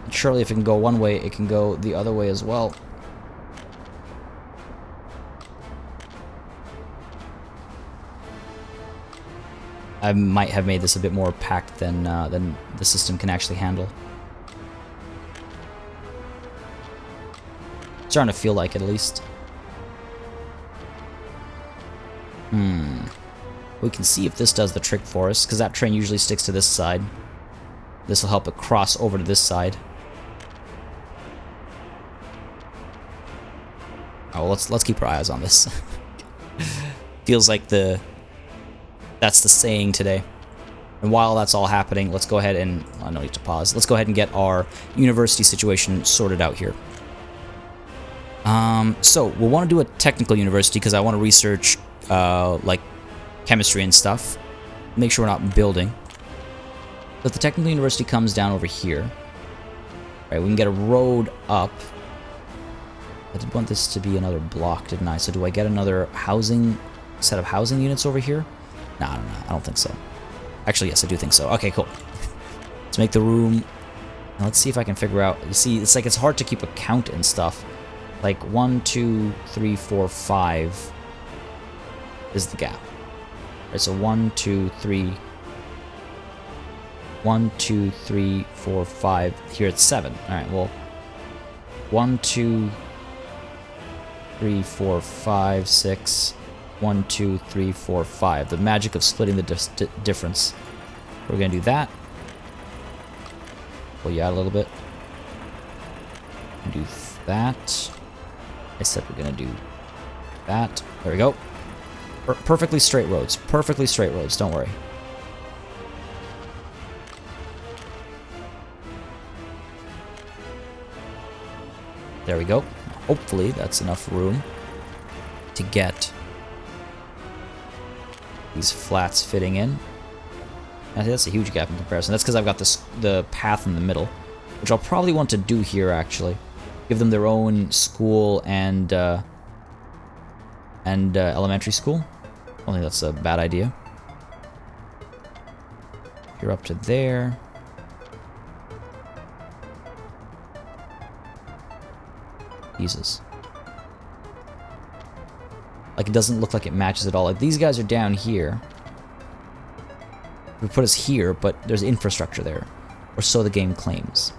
And surely if it can go one way, it can go the other way as well. I might have made this a bit more packed than the system can actually handle. It's starting to feel like it, at least. We can see if this does the trick for us, because that train usually sticks to this side. This will help it cross over to this side. Oh, well, let's keep our eyes on this. Feels like that's the saying today. And while that's all happening, let's go ahead and... I no need to pause. Let's go ahead and get our university situation sorted out here. So, we'll want to do a technical university because I want to research, like, chemistry and stuff. Make sure we're not building. if the technical university comes down over here, right, we can get a road up. I did want this to be another block, didn't I? So do I get another set of housing units over here? No, I don't think so. Actually, yes, I do think so. Okay, cool. Let's make the room. Now let's see if I can figure out. You see, it's like it's hard to keep a count and stuff. Like 1, 2, 3, 4, 5 is the gap. Right, so 1, 2, 3. 1, 2, 3, 4, 5. Here it's 7. All right, well, 1, 2, 3, 4, 5, 6. 1, 2, 3, 4, 5. The magic of splitting the difference. We're gonna do that. Pull you out a little bit. And do that. I said we're gonna do that. There we go. Perfectly straight roads. Perfectly straight roads. Don't worry. There we go. Hopefully that's enough room to get these flats fitting in. I think that's a huge gap in comparison. That's because I've got the path in the middle, which I'll probably want to do here actually. Give them their own school and elementary school. I don't think that's a bad idea. You're up to there. Jesus. Like, it doesn't look like it matches at all. Like, these guys are down here. We put us here, but there's infrastructure there. Or so the game claims.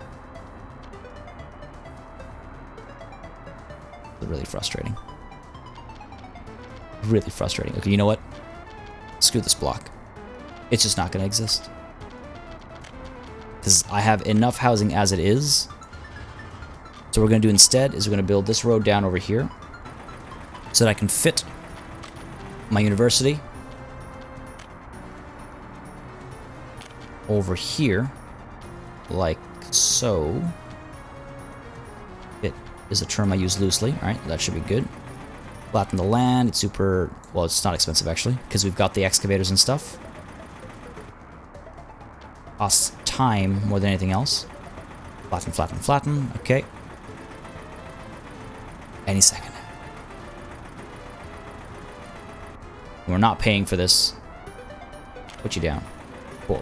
It's really frustrating. Really frustrating. Okay, you know what? Screw this block. It's just not going to exist. Because I have enough housing as it is. So what we're going to do instead is we're going to build this road down over here so that I can fit my university over here, like so. It is a term I use loosely. All right, that should be good. Flatten the land. It's super, well, it's not expensive actually, because we've got the excavators and stuff. Costs time more than anything else. Flatten, flatten, flatten. Okay. Any second. We're not paying for this. Put you down. Cool.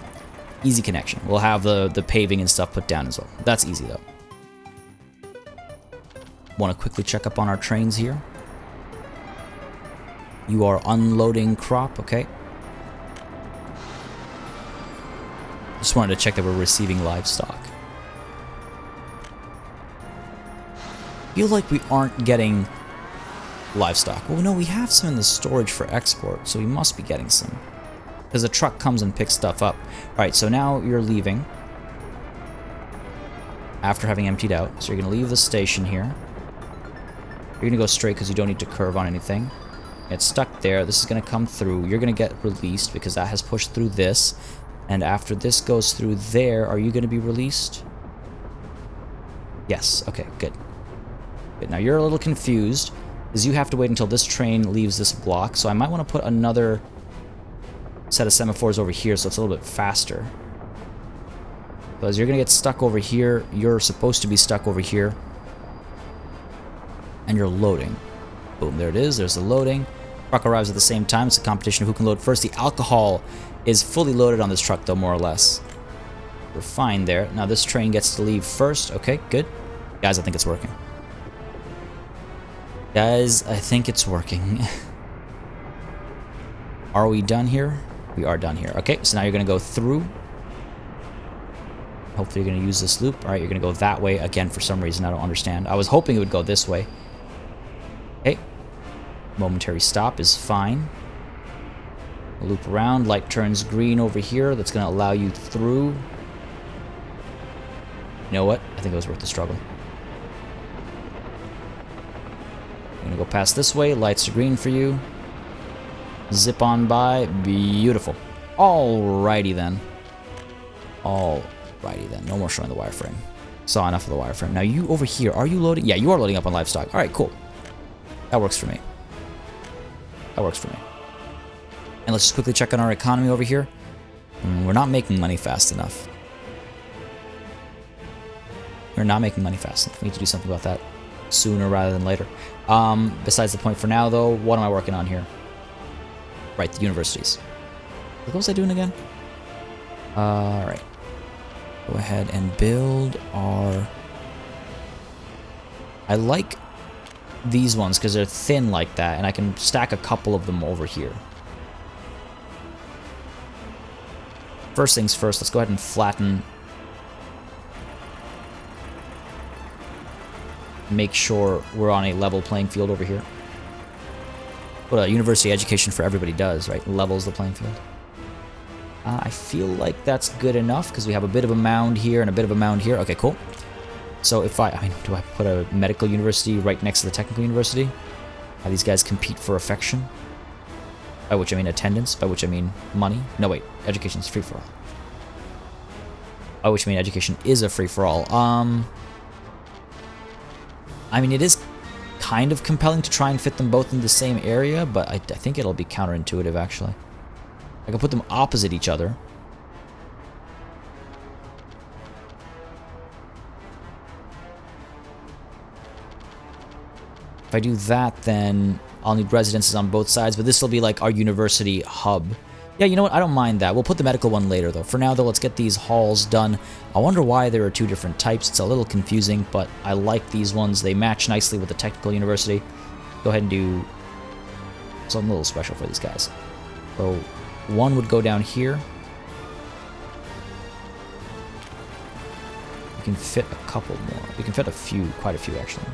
Easy connection. We'll have the paving and stuff put down as well. That's easy though. Want to quickly check up on our trains here. You are unloading crop, okay. Just wanted to check that we're receiving livestock. Feel like we aren't getting livestock. Well, no, we have some in the storage for export, so we must be getting some. Because a truck comes and picks stuff up. Alright, so now you're leaving. After having emptied out. So you're going to leave the station here. You're going to go straight because you don't need to curve on anything. Get stuck there. This is going to come through. You're going to get released because that has pushed through this. And after this goes through there, are you going to be released? Yes. Okay, good. Good. Now you're a little confused because you have to wait until this train leaves this block. So I might want to put another set of semaphores over here so it's a little bit faster. Because you're going to get stuck over here. You're supposed to be stuck over here. And you're loading. Boom, there it is. There's the loading. Truck arrives at the same time. It's a competition of who can load first. The alcohol is fully loaded on this truck, though, more or less. We're fine there. Now this train gets to leave first. Okay, good. Guys, I think it's working. Guys, I think it's working. Are we done here? We are done here. Okay, so now you're going to go through. Hopefully you're going to use this loop. All right, you're going to go that way again for some reason. I don't understand. I was hoping it would go this way. Okay. Momentary stop is fine. Loop around. Light turns green over here. That's going to allow you through. You know what? I think it was worth the struggle. You're going to go past this way. Lights are green for you. Zip on by. Beautiful. Alrighty then. Alrighty then. No more showing the wireframe. Saw enough of the wireframe. Now you over here. Are you loading? Yeah, you are loading up on livestock. Alright, cool. That works for me. That works for me. And let's just quickly check on our economy over here. We're not making money fast enough. We're not making money fast enough. We need to do something about that sooner rather than later. Besides the point for now, though, what am I working on here? Right, the universities. What was I doing again? Alright. Go ahead and build our... I like these ones because they're thin like that, and I can stack a couple of them over here. First things first, let's go ahead and flatten. Make sure we're on a level playing field over here. What a university education for everybody does, right? Levels the playing field. I feel like that's good enough because we have a bit of a mound here and a bit of a mound here. Okay, cool. So if I mean, do I put a medical university right next to the technical university? How these guys compete for affection? By which I mean attendance, by which I mean money. No, wait, education is free for all. By which I mean education is a free for all. I mean, it is kind of compelling to try and fit them both in the same area, but I think it'll be counterintuitive, actually. I can put them opposite each other. If I do that, then I'll need residences on both sides, but this will be like our university hub. Yeah, you know what? I don't mind that. We'll put the medical one later, though. For now, though, let's get these halls done. I wonder why there are two different types. It's a little confusing, but I like these ones. They match nicely with the technical university. Go ahead and do something a little special for these guys. So one would go down here. We can fit a couple more. We can fit a few, quite a few, actually.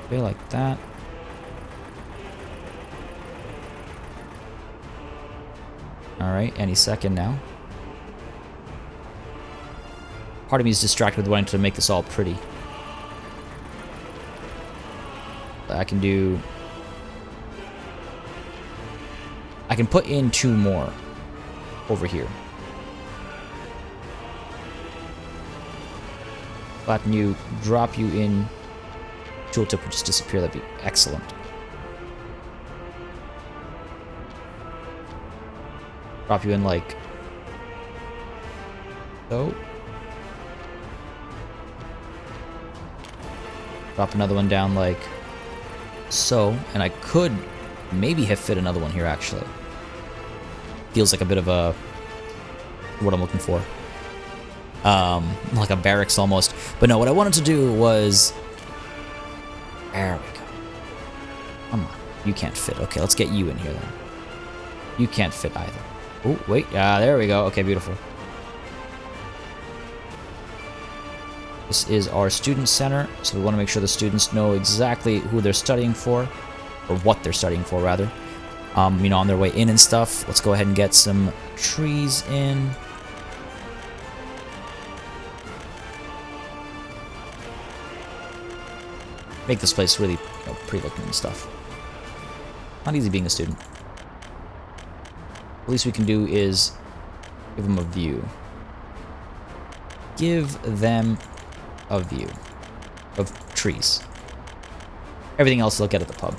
Okay, like that. Alright, any second now. Part of me is distracted with wanting to make this all pretty. I can do... I can put in two more over here. Flatten you, drop you in. Tooltip would just disappear. That'd be excellent. Drop you in like so. Drop another one down like so, and I could maybe have fit another one here actually. Feels like a bit of a what I'm looking for. Like a barracks almost. But no, what I wanted to do was there we go. Come on. You can't fit. Okay, let's get you in here then. You can't fit either. Oh, wait. There we go. Okay, beautiful. This is our student center, so we want to make sure the students know exactly who they're studying for, or what they're studying for, rather. You know, on their way in and stuff. Let's go ahead and get some trees in. Make this place really pretty looking and stuff. Not easy being a student. The least we can do is give them a view. Give them a view of trees. Everything else they'll get at the pub.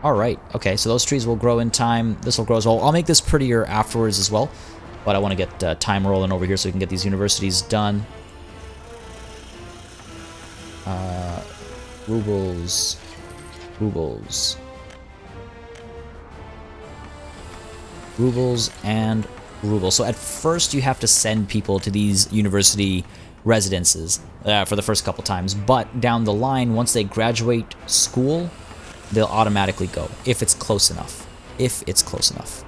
Alright, okay, so those trees will grow in time. This will grow as well. I'll make this prettier afterwards as well. But I want to get time rolling over here so we can get these universities done. Rubles. Rubles. Rubles and rubles. So at first you have to send people to these university residences for the first couple times. But down the line, once they graduate school, they'll automatically go. If it's close enough. If it's close enough.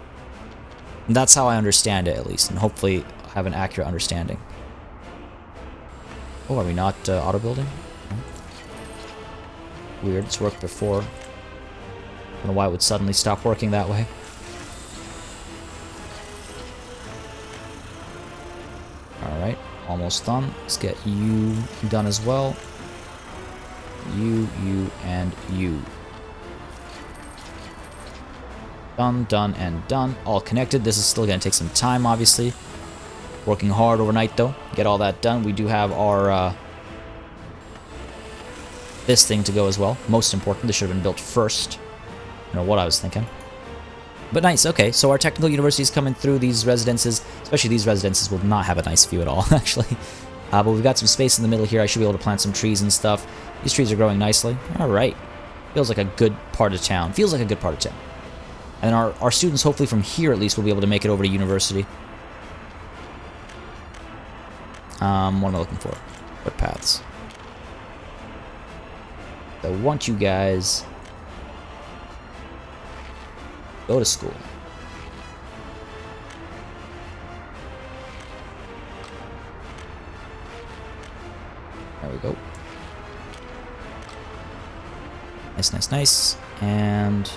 And that's how I understand it, at least. And hopefully have an accurate understanding. Oh, are we not auto-building? Weird, it's worked before. I don't know why it would suddenly stop working that way. Alright, almost done. Let's get you done as well. You, and you. Done, done, and done. All connected. This is still going to take some time, obviously. Working hard overnight, though. Get all that done. We do have our... this thing to go as well. Most important, this should have been built first. don't know what I was thinking. But nice, okay, so our technical university is coming through. These residences, especially these residences, will not have a nice view at all, actually. But we've got some space in the middle here. I should be able to plant some trees and stuff. These trees are growing nicely. Alright. Feels like a good part of town. Feels like a good part of town. And our students, hopefully from here at least, will be able to make it over to university. What am I looking for? Footpaths. I want you guys go to school. There we go. Nice, nice, nice. And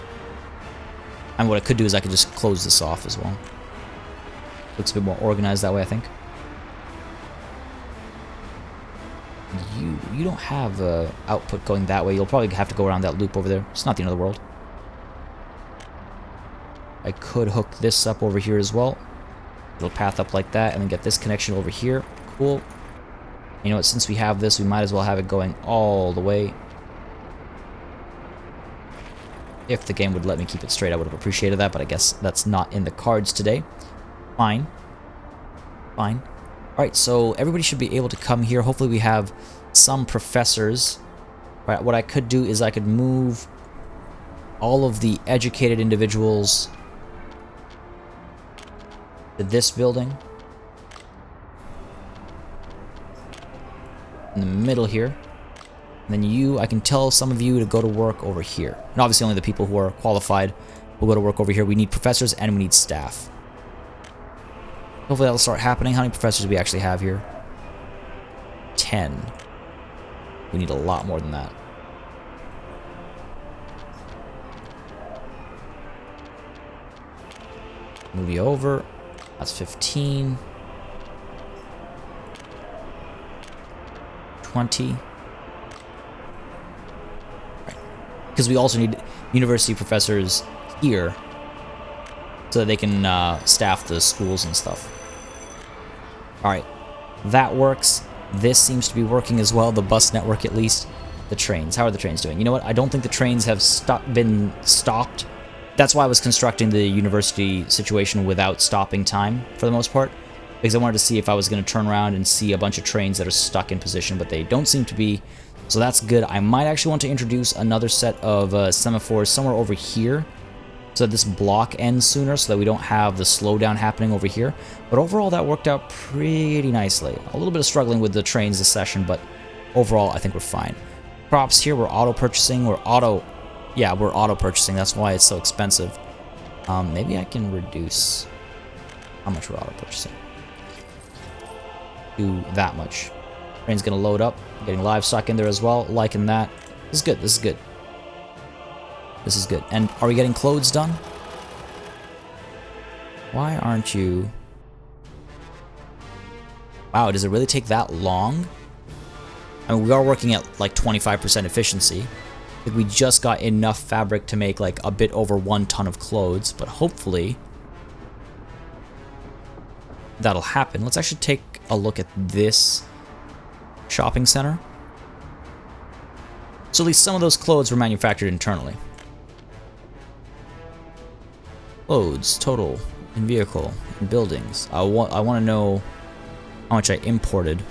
what I could do is I could just close this off as well. Looks a bit more organized that way, I think. You don't have output going that way. You'll probably have to go around that loop over there. It's not the end of the world. I could hook this up over here as well. It'll path up like that, and then get this connection over here. Cool. You know what? Since we have this, we might as well have it going all the way. If the game would let me keep it straight, I would have appreciated that, but I guess that's not in the cards today. Fine. Fine. Alright, so everybody should be able to come here. Hopefully we have some professors. Right, what I could do is I could move all of the educated individuals to this building. In the middle here. And then I can tell some of you to go to work over here. And obviously only the people who are qualified will go to work over here. We need professors and we need staff. Hopefully that'll start happening. How many professors do we actually have here? 10. We need a lot more than that. Move you over. That's 15. 20. Because we also need university professors here so that they can staff the schools and stuff. Alright, that works. This seems to be working as well, the bus network at least. The trains, how are the trains doing? You know what, I don't think the trains have been stopped. That's why I was constructing the university situation without stopping time, for the most part. Because I wanted to see if I was going to turn around and see a bunch of trains that are stuck in position, but they don't seem to be. So that's good. I might actually want to introduce another set of semaphores somewhere over here, so that this block ends sooner, so that we don't have the slowdown happening over here. But overall, that worked out pretty nicely. A little bit of struggling with the trains this session, but overall, I think we're fine. Crops here, we're auto-purchasing. We're auto-purchasing. That's why it's so expensive. Maybe I can reduce how much we're auto-purchasing. Do that much. Train's gonna load up. Getting livestock in there as well. Liking that. This is good. This is good. This is good. And are we getting clothes done? Why aren't you... Wow, does it really take that long? I mean, we are working at like 25% efficiency. I think we just got enough fabric to make like a bit over 1 ton of clothes, but hopefully that'll happen. Let's actually take a look at this shopping center. So at least some of those clothes were manufactured internally. Clothes, total, in vehicle, in buildings. I want to know how much I imported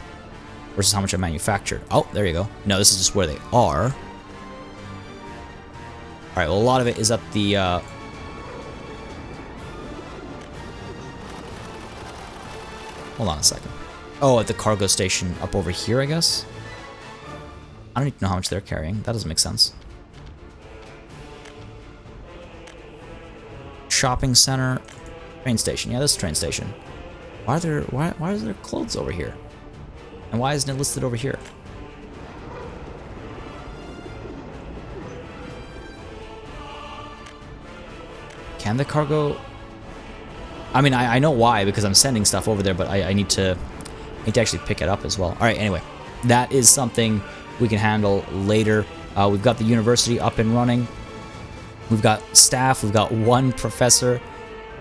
versus how much I manufactured. Oh, there you go. No, this is just where they are. Alright, well, a lot of it is at the... Hold on a second. Oh, at the cargo station up over here, I guess? I don't even know how much they're carrying. That doesn't make sense. Shopping center. Train station. Yeah, this is train station. Why is there clothes over here? And why isn't it listed over here? Can the cargo... I mean, I know why, because I'm sending stuff over there, but I need to actually pick it up as well. Alright, anyway. That is something we can handle later. We've got the university up and running. We've got staff. We've got 1 professor.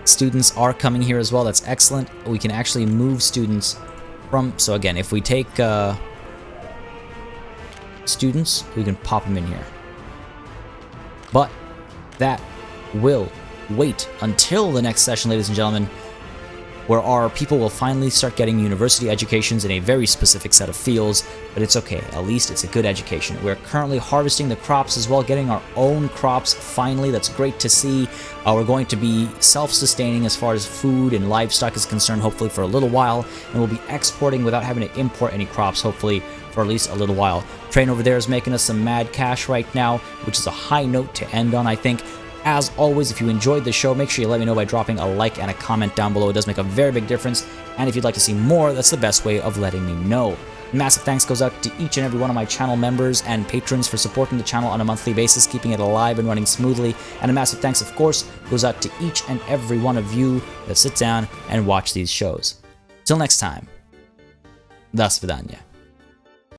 Students are coming here as well. That's excellent. We can actually move students from... So again, if we take students, we can pop them in here. But that will wait until the next session, ladies and gentlemen, where our people will finally start getting university educations in a very specific set of fields, but it's okay, at least it's a good education. We're currently harvesting the crops as well, getting our own crops finally. That's great to see. We're going to be self-sustaining as far as food and livestock is concerned, hopefully for a little while, and we'll be exporting without having to import any crops, hopefully for at least a little while. Train over there is making us some mad cash right now, which is a high note to end on, I think. As always, if you enjoyed the show, make sure you let me know by dropping a like and a comment down below. It does make a very big difference. And if you'd like to see more, that's the best way of letting me know. Massive thanks goes out to each and every one of my channel members and patrons for supporting the channel on a monthly basis, keeping it alive and running smoothly. And a massive thanks, of course, goes out to each and every one of you that sit down and watch these shows. Till next time, до свидания.